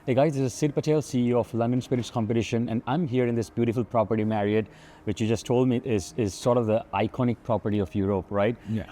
Hey guys, this is Sid Patel, CEO of London Spirits Competition, and I'm here in this beautiful property, Marriott, which you just told me is sort of the iconic property of Europe, right? Yeah.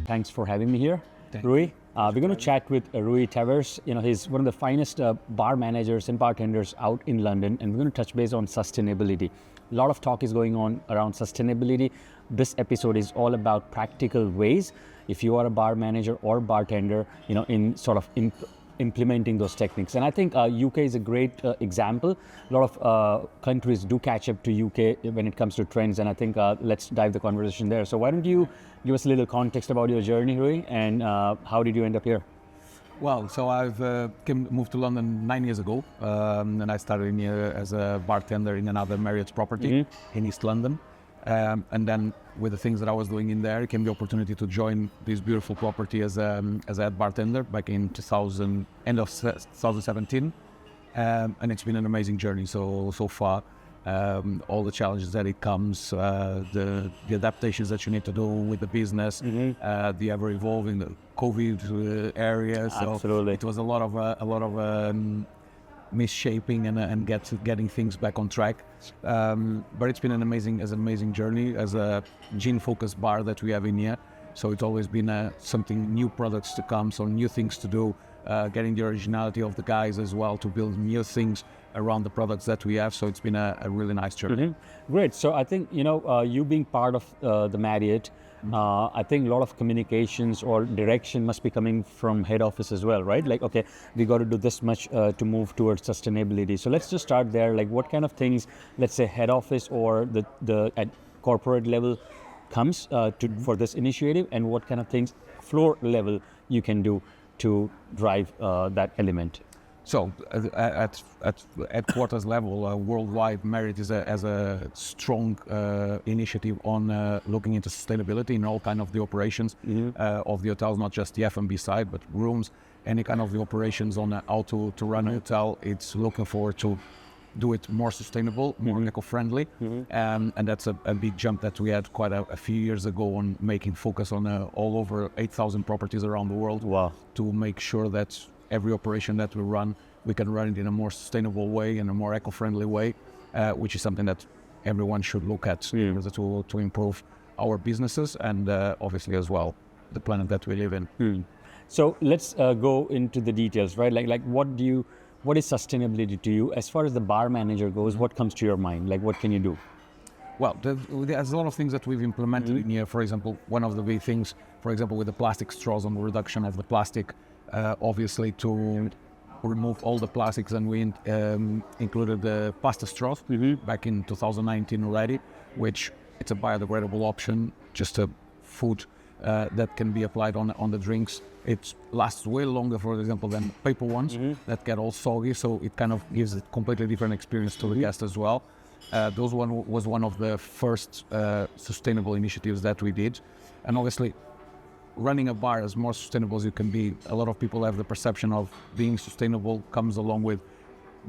Thanks for having me here, Thank Rui. We're going to chat with Rui Tavares. You know, he's one of the finest bar managers and bartenders out in London, and we're going to touch base on sustainability. A lot of talk is going on around sustainability. This episode is all about practical ways, if you are a bar manager or bartender, you know, in sort of implementing those techniques. And I think UK is a great example. A lot of countries do catch up to UK when it comes to trends, and I think let's dive the conversation there. So why don't you give us a little context about your journey, Rui, and how did you end up here? Well, so I've moved to London 9 years ago, and I started in here as a bartender in another Marriott property in East London. And then with the things that I was doing in there, it came the opportunity to join this beautiful property as a head bartender back in end of 2017. And it's been an amazing journey so far. All the challenges that it comes, the adaptations that you need to do with the business, the ever evolving the COVID area. So Absolutely. it was a lot of misshaping and getting things back on track. But it's been an amazing journey as a gin-focused bar that we have in here. So it's always been something, new products to come, so new things to do, getting the originality of the guys as well to build new things around the products that we have. So it's been a really nice journey. Great. So I think, you know, you being part of the Marriott, I think a lot of communications or direction must be coming from head office as well, right? Like, okay, we got to do this much to move towards sustainability. So let's just start there. Like, what kind of things, let's say head office or the at corporate level comes for this initiative, and what kind of things floor level you can do to drive that element? So at headquarters level, worldwide, Marriott has a strong initiative on looking into sustainability in all kind of the operations of the hotels, not just the F&B side, but rooms, any kind of the operations on how to run a hotel. It's looking forward to do it more sustainable, more eco-friendly, and that's a big jump that we had quite a few years ago on making focus on all over 8,000 properties around the world. Wow. To make sure that every operation that we run, we can run it in a more sustainable way, in a more eco-friendly way, which is something that everyone should look at in order to improve our businesses and obviously as well the planet that we live in. So let's go into the details, right? Like what is sustainability to you? As far as the bar manager goes, what comes to your mind? Like, what can you do? Well, there's a lot of things that we've implemented in here. For example, one of the big things, for example, with the plastic straws and the reduction of the plastic, obviously to remove all the plastics, and we included the pasta straws back in 2019 already, which it's a biodegradable option, just a food that can be applied on the drinks. It lasts way longer, for example, than paper ones that get all soggy, so it kind of gives a completely different experience to the guest as well. Those was one of the first sustainable initiatives that we did, and obviously running a bar as more sustainable as you can be. A lot of people have the perception of being sustainable comes along with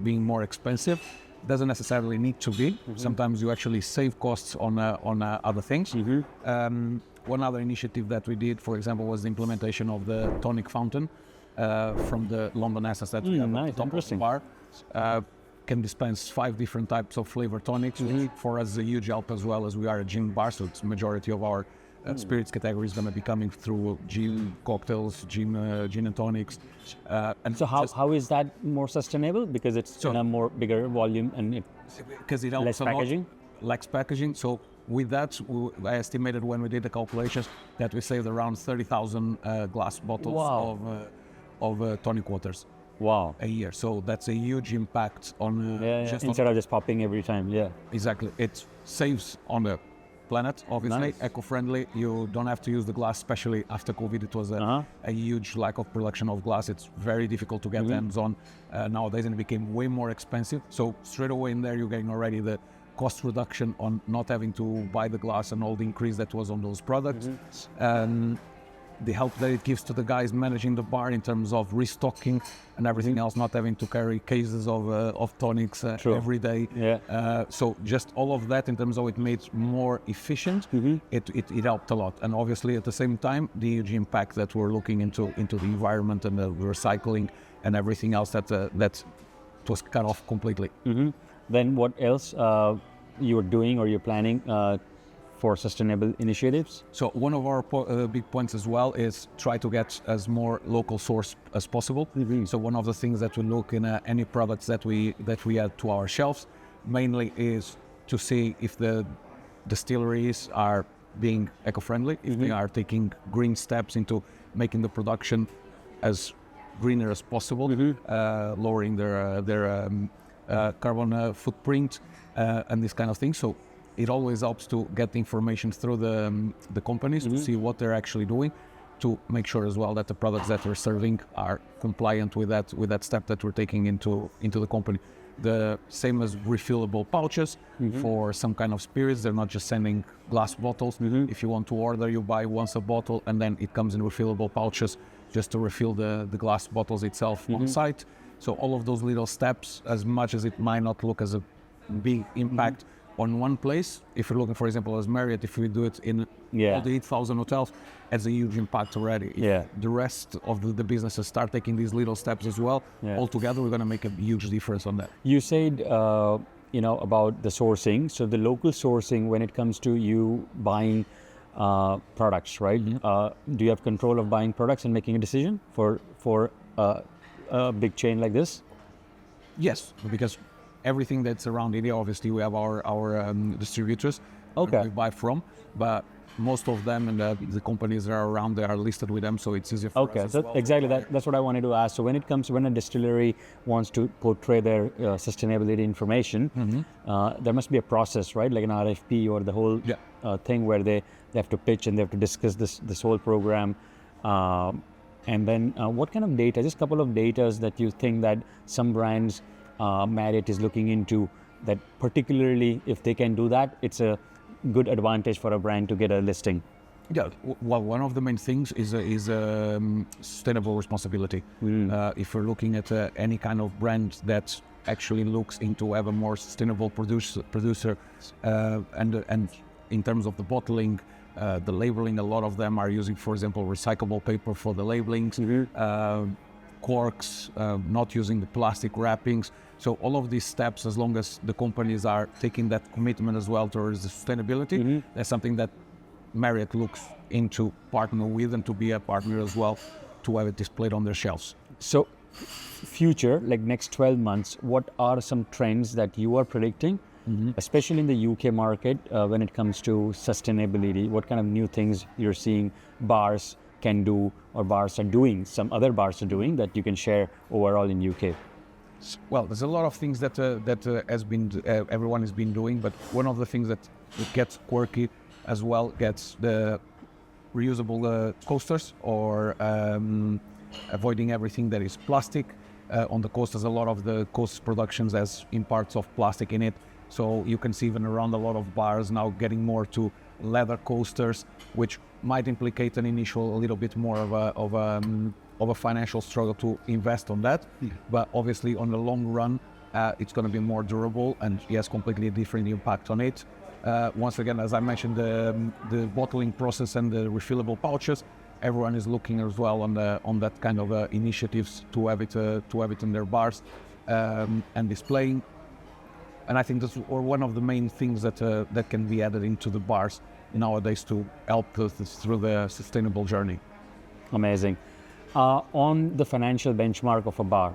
being more expensive. Doesn't necessarily need to be. Sometimes you actually save costs on other things. One other initiative that we did, for example, was the implementation of the tonic fountain from the London assets that we have nice, at the top of the bar. Can dispense 5 different types of flavor tonics, which for us is a huge help as well, as we are a gin bar, so it's majority of our spirits category is going to be coming through gin cocktails, gin and tonics. And so how is that more sustainable? Because it's in a more bigger volume and because it helps less a lot. packaging? Less packaging. So with that, I estimated when we did the calculations that we saved around 30,000 glass bottles Wow. of tonic waters Wow. a year. So that's a huge impact on just on Instead of just popping every time. Yeah. exactly. It saves on the planet, obviously, Nice. eco-friendly. You don't have to use the glass, especially after COVID. It was a huge lack of production of glass. It's very difficult to get hands on nowadays, and it became way more expensive. So straight away in there, you're getting already the cost reduction on not having to buy the glass and all the increase that was on those products. The help that it gives to the guys managing the bar in terms of restocking and everything else, not having to carry cases of tonics every day. Yeah. So just all of that in terms of it made more efficient, it helped a lot. And obviously at the same time, the huge impact that we're looking into the environment and the recycling and everything else that was cut off completely. Then what else you're doing or you're planning for sustainable initiatives? So one of our big points as well is try to get as more local source as possible. So one of the things that we look in any products that we add to our shelves mainly is to see if the distilleries are being eco-friendly, if they are taking green steps into making the production as greener as possible, lowering their carbon footprint and this kind of thing. So it always helps to get the information through the companies to see what they're actually doing, to make sure as well that the products that we're serving are compliant with that step that we're taking into the company. The same as refillable pouches for some kind of spirits. They're not just sending glass bottles. If you want to order, you buy once a bottle and then it comes in refillable pouches just to refill the glass bottles itself on site. So all of those little steps, as much as it might not look as a big impact on one place, if you're looking, for example, as Marriott, if we do it in all the 8,000 hotels, it's a huge impact already. If the rest of the businesses start taking these little steps as well, altogether, we're going to make a huge difference on that. You said, about the sourcing. So the local sourcing, when it comes to you buying products, right? Do you have control of buying products and making a decision for a big chain like this? Yes, because everything that's around India, obviously we have our distributors that we buy from, but most of them and the companies that are around, they are listed with them, so it's easier for us as well. Exactly, that's what I wanted to ask. So when a distillery wants to portray their sustainability information, there must be a process, right? Like an RFP or the whole thing where they have to pitch and they have to discuss this whole program. And then what kind of data, just a couple of data that you think that some brands Marriott is looking into, that particularly if they can do that, it's a good advantage for a brand to get a listing? Yeah, well, one of the main things is sustainable responsibility. If we're looking at any kind of brand that actually looks into have a more sustainable producer and in terms of the bottling, the labeling, a lot of them are using, for example, recyclable paper for the labelings, corks, not using the plastic wrappings. So all of these steps, as long as the companies are taking that commitment as well towards the sustainability, that's something that Marriott looks into partner with and to be a partner as well to have it displayed on their shelves. So future, like next 12 months, what are some trends that you are predicting, especially in the UK market when it comes to sustainability? What kind of new things you're seeing bars can do or bars are doing, some other bars are doing that you can share overall in UK? Well, there's a lot of things that everyone has been doing, but one of the things that gets quirky as well gets the reusable coasters or avoiding everything that is plastic. On the coasters, a lot of the coast productions has in parts of plastic in it. So you can see even around a lot of bars now getting more to leather coasters, which might implicate an initial a little bit more of a financial struggle to invest on that. But obviously on the long run, it's going to be more durable and yes, completely different impact on it. Once again, as I mentioned, the bottling process and the refillable pouches, everyone is looking as well on that kind of initiatives to have it in their bars and displaying. And I think that's one of the main things that can be added into the bars nowadays to help through the sustainable journey. Amazing. On the financial benchmark of a bar,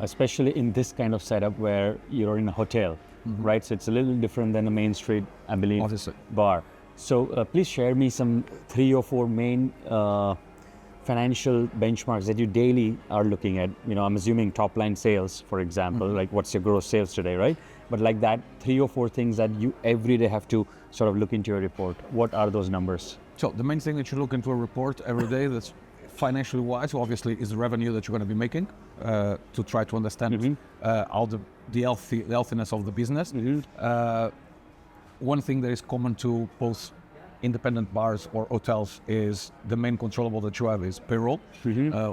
especially in this kind of setup where you're in a hotel, right? So it's a little different than a Main Street, I believe, Obviously. bar. So please share me some 3 or 4 main financial benchmarks that you daily are looking at. I'm assuming top line sales, for example, like what's your gross sales today, right? But like that, 3 or 4 things that you every day have to sort of look into your report. What are those numbers? So the main thing that you look into a report every day that's financially wise, obviously, is the revenue that you're going to be making to try to understand how the healthiness of the business. One thing that is common to both independent bars or hotels is the main controllable that you have is payroll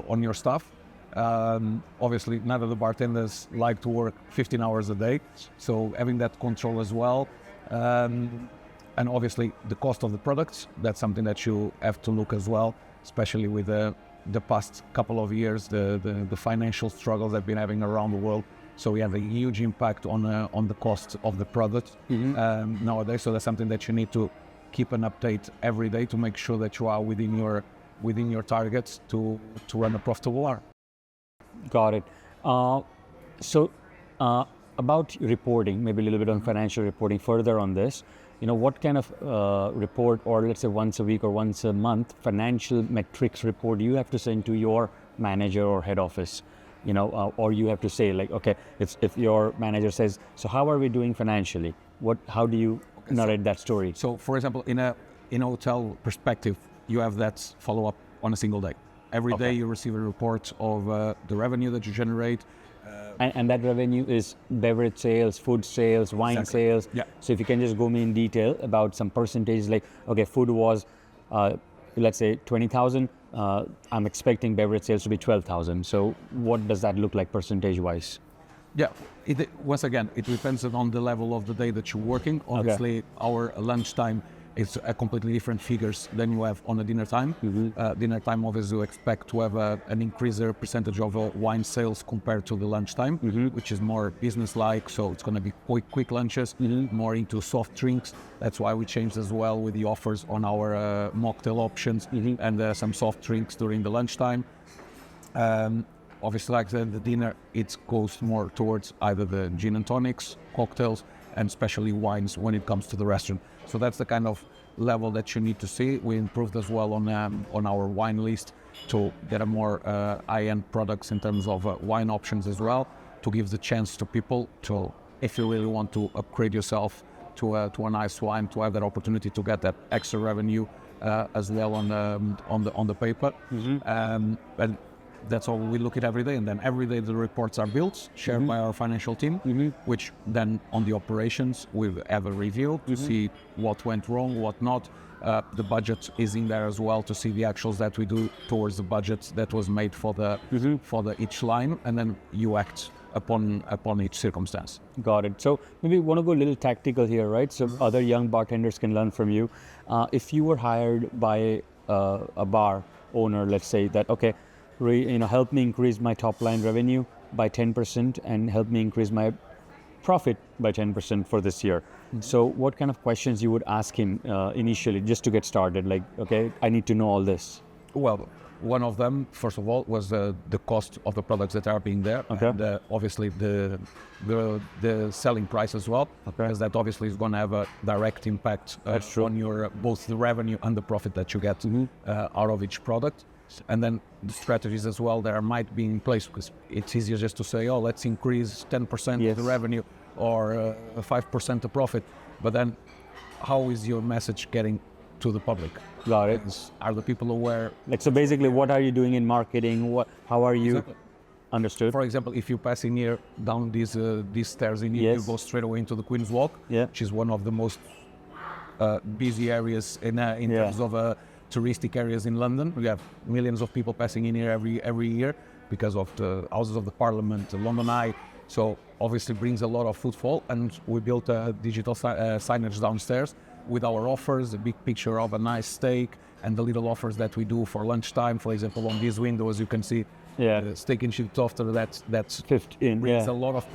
on your staff. Obviously, none of the bartenders like to work 15 hours a day, so having that control as well. And obviously, the cost of the products, that's something that you have to look as well, especially with the past couple of years, the financial struggles that have been having around the world. So we have a huge impact on the cost of the product nowadays. So that's something that you need to keep an update every day to make sure that you are within your targets to run a profitable bar. Got it. So about reporting, maybe a little bit on financial reporting further on this, what kind of report, or let's say once a week or once a month, financial metrics report you have to send to your manager or head office? Or you have to say like, okay, if your manager says, so how are we doing financially? How do you narrate that story? So for example, in a hotel perspective, you have that follow up on a single day. Every day you receive a report of the revenue that you generate. And that revenue is beverage sales, food sales, wine sales. Yeah. So if you can just go me in detail about some percentages, like, okay, food was, let's say 20,000. I'm expecting beverage sales to be 12,000. So what does that look like percentage-wise? Yeah, once again, it depends on the level of the day that you're working. Obviously, our lunchtime is a completely different figures than you have on a dinner time. Dinner time, obviously, you expect to have an increased percentage of wine sales compared to the lunchtime, which is more business-like. So it's going to be quick lunches, more into soft drinks. That's why we changed as well with the offers on our mocktail options and some soft drinks during the lunchtime. Obviously, like the dinner, it goes more towards either the gin and tonics, cocktails, and especially wines when it comes to the restaurant. So that's the kind of level that you need to see. We improved as well on our wine list to get a more high-end products in terms of wine options as well, to give the chance to people to, if you really want to upgrade yourself to a nice wine, to have that opportunity to get that extra revenue as well on the paper. And that's all we look at every day, and then every day the reports are built, shared by our financial team, which then on the operations we have a review to see what went wrong, what not. The budget is in there as well to see the actuals that we do towards the budget that was made for the each line, and then you act upon each circumstance. Got it. So maybe want to go a little tactical here, right? So other young bartenders can learn from you. If you were hired by a bar owner, let's say that, okay, help me increase my top line revenue by 10% and help me increase my profit by 10% for this year. So what kind of questions you would ask him initially just to get started? Like, okay, I need to know all this. Well, one of them, first of all, was the cost of the products that are being there. Okay. And obviously the selling price as well, because that obviously is going to have a direct impact on your both the revenue and the profit that you get out of each product. And then the strategies as well that might be in place, because it's easier just to say, oh, let's increase 10% the revenue or 5% the profit. But then how is your message getting to the public? Got it. Are the people aware? Like, so basically, what are you doing in marketing? How are you? Exactly. Understood. For example, if you pass in here down these stairs in here, you go straight away into the Queen's Walk, which is one of the most busy areas in terms of touristic areas in London. We have millions of people passing in here every year because of the Houses of the Parliament, the London Eye. So obviously brings a lot of footfall, and we built a digital signage downstairs with our offers, a big picture of a nice steak, and the little offers that we do for lunchtime. For example, on these windows you can see steak and chip toaster. That's 15. Brings a lot of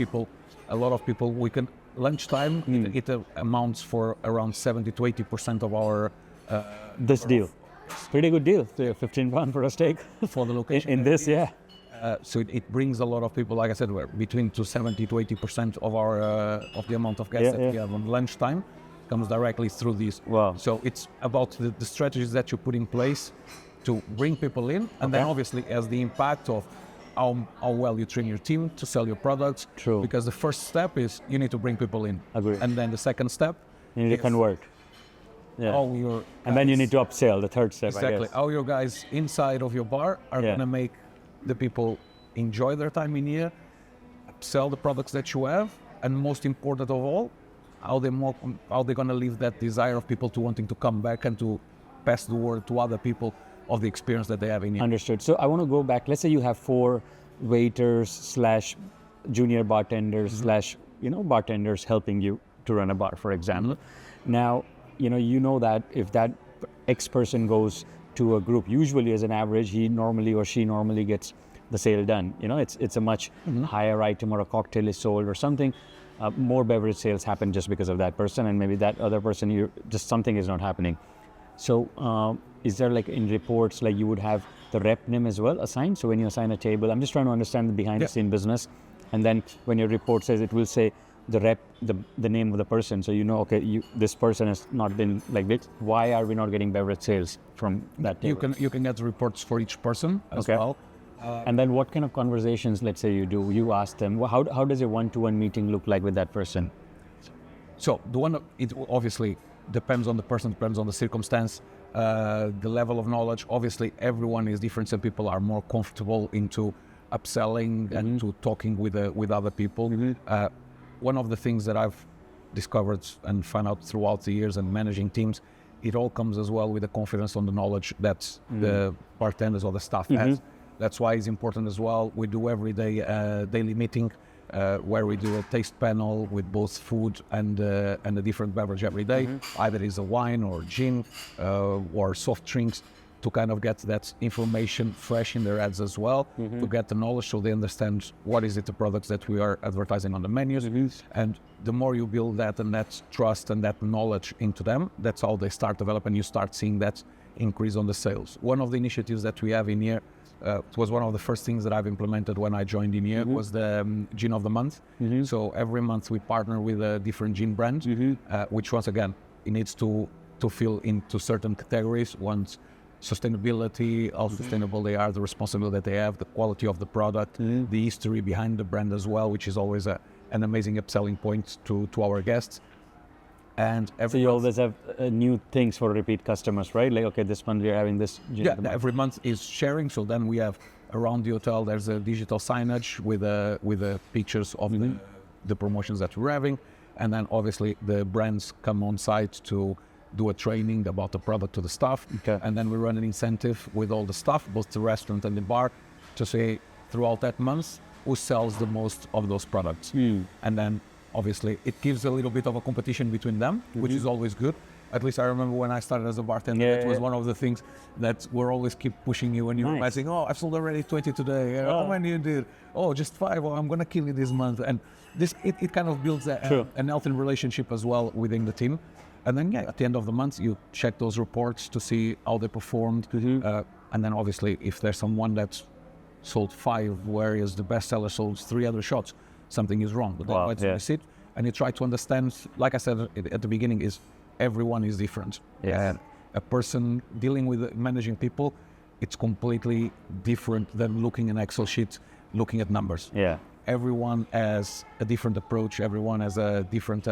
people. We can lunchtime. It amounts for around 70 to 80% of our this deal. Pretty good deal. £15 for a steak for the location. In this, So it brings a lot of people. Like I said, we're between 70 to 80% of our of the amount of guests that we have on lunchtime comes directly through these. Wow. So it's about the strategies that you put in place to bring people in, and then obviously as the impact of how well you train your team to sell your products. True. Because the first step is you need to bring people in. Agree. And then the second step, You need to convert. Yeah. how your And then you need to upsell, the third step, I exactly guess. how your guys inside of your bar are Yeah. gonna make the people enjoy their time in here, sell the products that you have, and most important of all, how they're gonna leave that desire of people to wanting to come back and to pass the word to other people of the experience that they have in here. Understood. So I want to go back. Let's say you have 4 waiters / junior bartenders / bartenders helping you to run a bar, for example. Now, you know that if that X person goes to a group, usually as an average, he normally or she normally gets the sale done. It's a much higher item, or a cocktail is sold or something. More beverage sales happen just because of that person, and maybe that other person, just something is not happening. So is there, like, in reports, like, you would have the rep name as well assigned? So when you assign a table, I'm just trying to understand the behind the scene business. And then when your report says, it will say the rep, the name of the person. So okay, this person has not been like this. Why are we not getting beverage sales from that table? You can get reports for each person as well. And then what kind of conversations, let's say, you do? You ask them, how does a one-to-one meeting look like with that person? So it obviously depends on the person, depends on the circumstance, the level of knowledge. Obviously, everyone is different. Some people are more comfortable into upselling and to talking with other people. One of the things that I've discovered and found out throughout the years and managing teams, it all comes as well with the confidence on the knowledge that the bartenders or the staff has. That's why it's important as well. We do every day daily meeting where we do a taste panel with both food and a different beverage every day. Either it's a wine or gin or soft drinks, to kind of get that information fresh in their heads as well, to get the knowledge so they understand what is it the products that we are advertising on the menus. And the more you build that and that trust and that knowledge into them, that's how they start developing. You start seeing that increase on the sales. One of the initiatives that we have in here, it was one of the first things that I've implemented when I joined in here, was the gin of the month. So every month we partner with a different gin brand, which once again, it needs to fill into certain categories. One's sustainability, how sustainable they are, the responsibility that they have, the quality of the product, the history behind the brand as well, which is always an amazing upselling point to our guests. And so you always have new things for repeat customers, right? Like, okay, this month we're having this. Every month is sharing. So then we have around the hotel, there's a digital signage with pictures of the promotions that we're having. And then obviously the brands come on site to do a training about the product to the staff. And then we run an incentive with all the staff, both the restaurant and the bar, to say throughout that month who sells the most of those products. And then obviously it gives a little bit of a competition between them, which is always good. At least I remember when I started as a bartender, it was one of the things that we're always keep pushing you when you're saying, oh, I've sold already 20 today. How many you did? Oh, just 5. Oh, I'm going to kill you this month. And this, it kind of builds an healthy relationship as well within the team. And then, at the end of the month, you check those reports to see how they performed. And then obviously, if there's someone that's sold 5, whereas the bestseller sold 3 other shots, something is wrong. But then you sit and you try to understand, like I said at the beginning, is everyone is different. And a person dealing with managing people, it's completely different than looking at an Excel sheet, looking at numbers. Everyone has a different approach. Everyone has a different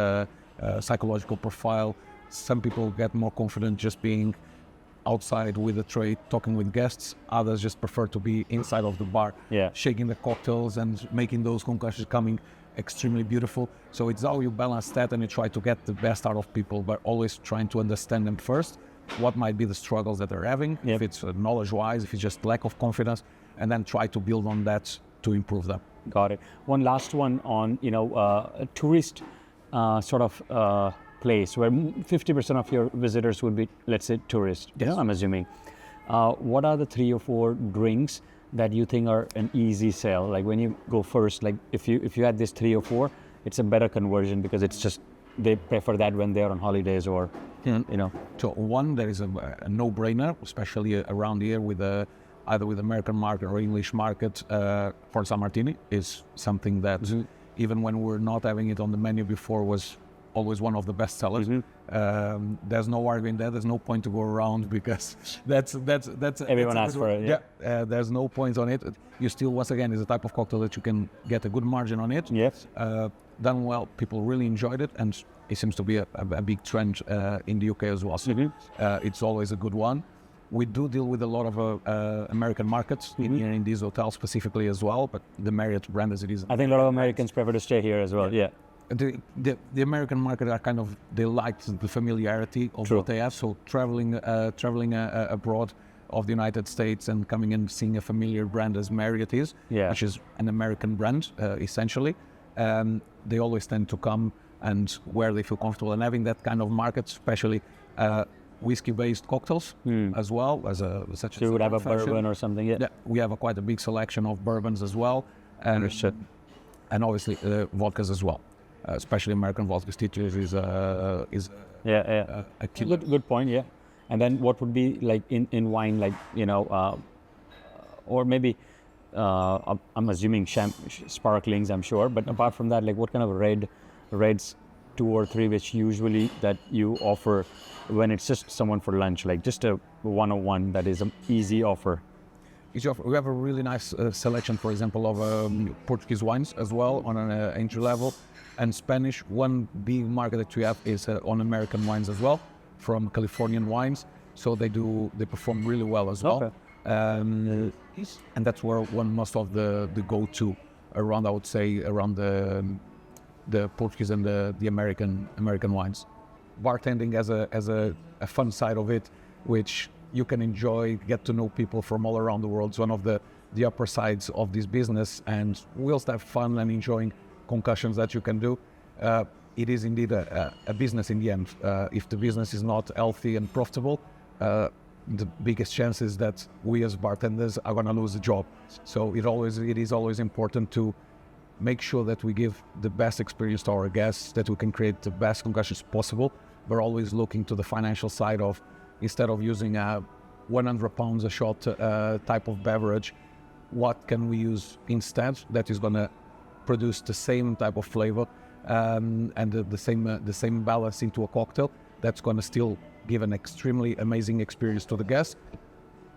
psychological profile. Some people get more confident just being outside with the tray, talking with guests. Others just prefer to be inside of the bar, shaking the cocktails and making those concussions coming extremely beautiful. So it's how you balance that and you try to get the best out of people, but always trying to understand them first, what might be the struggles that they're having, if it's knowledge-wise, if it's just lack of confidence, and then try to build on that to improve them. Got it. One last one on, a tourist sort of place where 50% of your visitors would be, let's say, tourists. I'm assuming. What are the 3 or 4 drinks that you think are an easy sell? Like when you go first, like if you had this 3 or 4, it's a better conversion because it's just they prefer that when they're on holidays or So one, there is a no-brainer, especially around here with the either with American market or English market. For San Martini is something that even when we're not having it on the menu before was always one of the best sellers. There's no arguing that. There's no point to go around because that's Everyone asks for it. Yeah, there's no point on it. You still, once again, is a type of cocktail that you can get a good margin on it. Yes. Done well, people really enjoyed it, and it seems to be a big trend in the UK as well. So it's always a good one. We do deal with a lot of American markets in these hotels specifically as well, but the Marriott brand as it is. I think a lot of Americans prefer to stay here as well. Yeah. The American market are kind of, they like the familiarity of what they have. So traveling abroad of the United States and coming and seeing a familiar brand as Marriott is, which is an American brand essentially, they always tend to come and where they feel comfortable, and having that kind of market, especially whiskey-based cocktails as well as such as. So you would have a bourbon or something. Yeah. We have quite a big selection of bourbons as well, and obviously vodkas as well. Especially American vodka stitches is a killer. Good point. Yeah. And then what would be like in wine, like or maybe I'm assuming sparklings, I'm sure, but apart from that, like what kind of reds 2 or 3 which usually that you offer when it's just someone for lunch, like just a 101 that is an easy offer? We have a really nice selection, for example, of Portuguese wines as well on an entry level, and Spanish. One big market that we have is on American wines as well, from Californian wines. So they perform really well as well. And that's where most of the go-to around, I would say, around the Portuguese and the American wines. Bartending as a fun side of it, which you can enjoy, get to know people from all around the world. It's one of the upper sides of this business, and we also have fun and enjoying concussions that you can do. It is indeed a business in the end. If the business is not healthy and profitable, the biggest chance is that we as bartenders are going to lose a job. So it is always important to make sure that we give the best experience to our guests, that we can create the best concussions possible. We're always looking to the financial side of, instead of using a 100 pounds a shot type of beverage, what can we use instead that is going to produce the same type of flavor and the same balance into a cocktail that's going to still give an extremely amazing experience to the guests.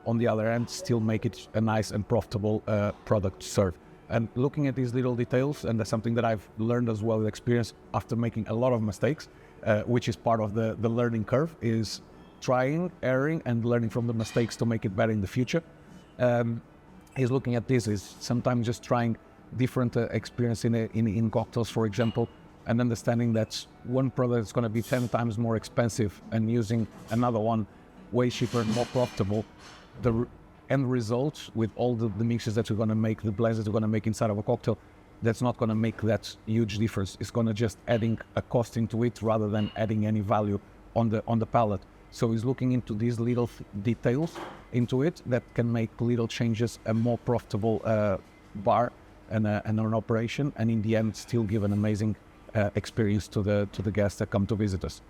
On the other hand, still make it a nice and profitable product to serve. And looking at these little details, and that's something that I've learned as well with experience after making a lot of mistakes, which is part of the learning curve, is trying, erring, and learning from the mistakes to make it better in the future. Is looking at this is sometimes just trying different experience in cocktails, for example, and understanding that one product is going to be 10 times more expensive and using another one way cheaper and more profitable. The end result with all the mixes that you're going to make, the blends that you're going to make inside of a cocktail, that's not going to make that huge difference. It's going to just adding a cost into it rather than adding any value on the palate. So he's looking into these little details into it that can make little changes, a more profitable bar and an operation, and in the end still give an amazing experience to the guests that come to visit us.